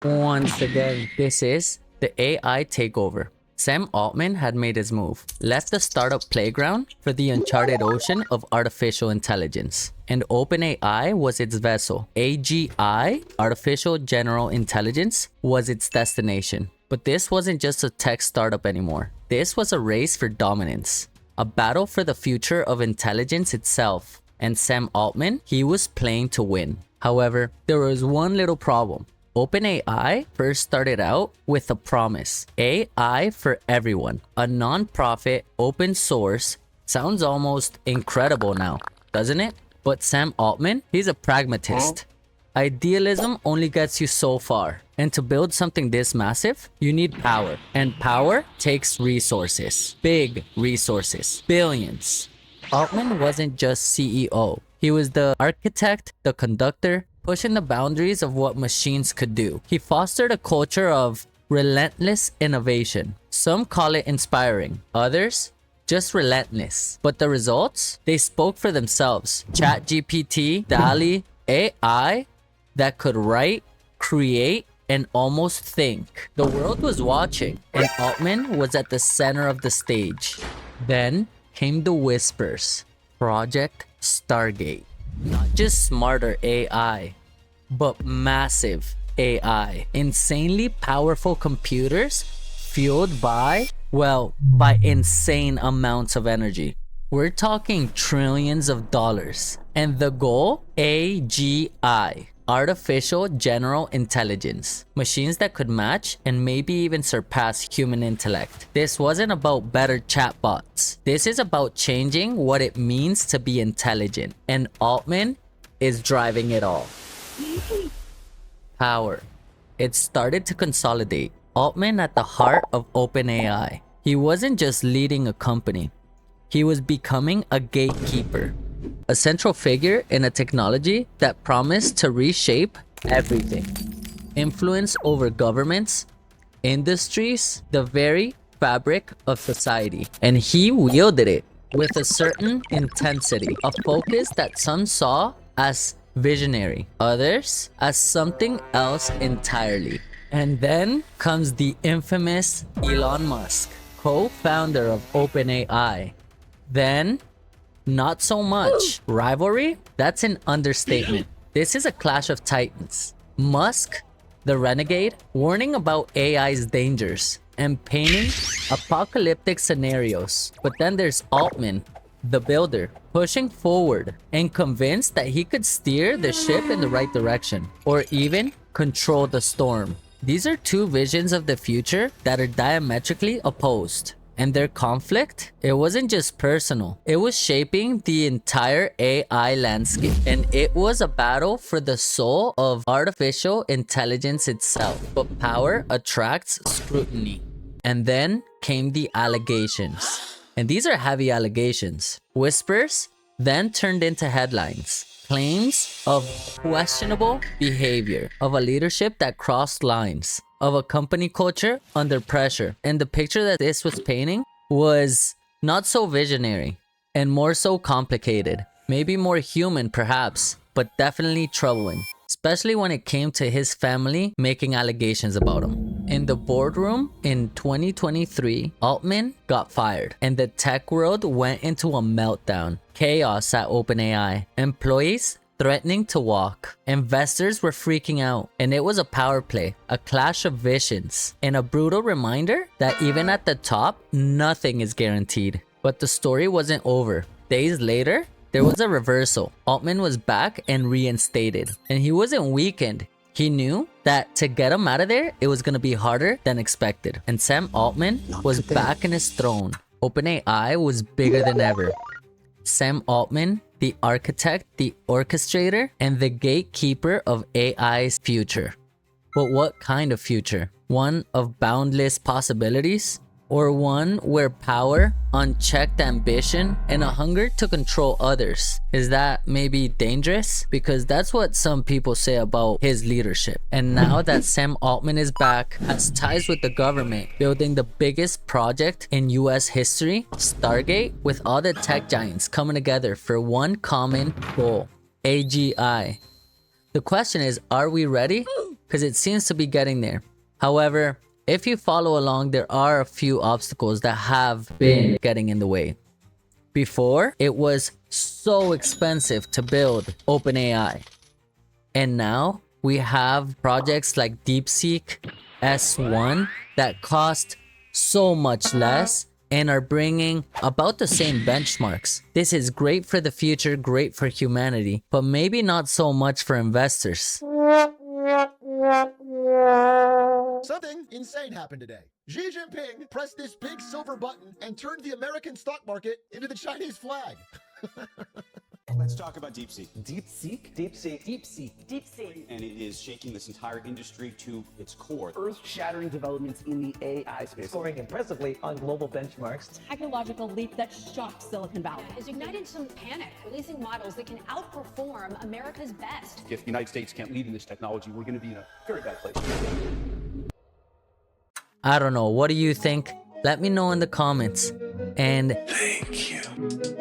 Once again, this is the AI takeover. Sam Altman had made his move, left the startup playground for the uncharted ocean of artificial intelligence. And OpenAI was its vessel. AGI, Artificial General Intelligence, was its destination. But this wasn't just a tech startup anymore. This was a race for dominance, a battle for the future of intelligence itself. And Sam Altman, he was playing to win. However, there was one little problem. OpenAI first started out with a promise: AI for everyone, a non-profit, open source. Sounds almost incredible now, doesn't it? But Sam Altman, he's a pragmatist. Idealism only gets you so far, and to build something this massive, you need power, and power takes resources, big resources, billions. Altman wasn't just CEO, he was the architect, the conductor, pushing the boundaries of what machines could do. He fostered a culture of relentless innovation. Some call it inspiring, others just relentless. But the results, they spoke for themselves. ChatGPT, DALL-E, AI that could write, create, and almost think. The world was watching, and Altman was at the center of the stage. Then came the whispers. Project Stargate. Not just smarter AI, but massive AI. Insanely powerful computers fueled by, well, by insane amounts of energy. We're talking trillions of dollars. And the goal? AGI. Artificial General Intelligence. Machines that could match and maybe even surpass human intellect. This wasn't about better chatbots. This is about changing what it means to be intelligent. And Altman is driving it all. Power. It started to consolidate. Altman at the heart of OpenAI. He wasn't just leading a company. He was becoming a gatekeeper. A central figure in a technology that promised to reshape everything. Influence over governments, industries, the very fabric of society. And he wielded it with a certain intensity, a focus that some saw as visionary, others as something else entirely. And then comes the infamous Elon Musk, co-founder of OpenAI. Then, not so much. Rivalry? That's an understatement. This is a clash of titans. Musk, the renegade, warning about AI's dangers and painting apocalyptic scenarios. But then there's Altman, the builder, pushing forward and convinced that he could steer the ship in the right direction or even control the storm. These are two visions of the future that are diametrically opposed. And their conflict, it wasn't just personal. It was shaping the entire AI landscape. And it was a battle for the soul of artificial intelligence itself. But power attracts scrutiny. And then came the allegations. And these are heavy allegations. Whispers then turned into headlines. Claims of questionable behavior, of a leadership that crossed lines, of a company culture under pressure. And the picture that this was painting was not so visionary and more so complicated. Maybe more human perhaps, but definitely troubling. Especially when it came to his family making allegations about him. In the boardroom in 2023, Altman got fired and the tech world went into a meltdown. Chaos at OpenAI. Employees threatening to walk. Investors were freaking out, and it was a power play, a clash of visions, and a brutal reminder that even at the top, nothing is guaranteed. But the story wasn't over. Days later, there was a reversal. Altman was back and reinstated, and he wasn't weakened. He knew that to get him out of there, it was gonna be harder than expected. And Sam Altman was back in his throne. OpenAI was bigger than ever. Sam Altman, the architect, the orchestrator, and the gatekeeper of AI's future. But what kind of future? One of boundless possibilities? Or one where power, unchecked ambition, and a hunger to control others? Is that maybe dangerous? Because that's what some people say about his leadership. And now that Sam Altman is back, has ties with the government, building the biggest project in US history, Stargate, with all the tech giants coming together for one common goal: AGI. The question is, are we ready? because it seems to be getting there. However, if you follow along, there are a few obstacles that have been getting in the way. Before, it was so expensive to build OpenAI. And now we have projects like DeepSeek S1 that cost so much less and are bringing about the same benchmarks. This is great for the future, great for humanity, but maybe not so much for investors. Something insane happened today. Xi Jinping pressed this big silver button and turned the American stock market into the Chinese flag. Let's talk about DeepSeek. DeepSeek? DeepSeek. DeepSeek. DeepSeek. And it is shaking this entire industry to its core. Earth-shattering developments in the AI space, scoring impressively on global benchmarks. Technological leap that shocked Silicon Valley. Has ignited some panic, releasing models that can outperform America's best. If the United States can't lead in this technology, we're going to be in a very bad place. I don't know. What do you think? Let me know in the comments. And thank you.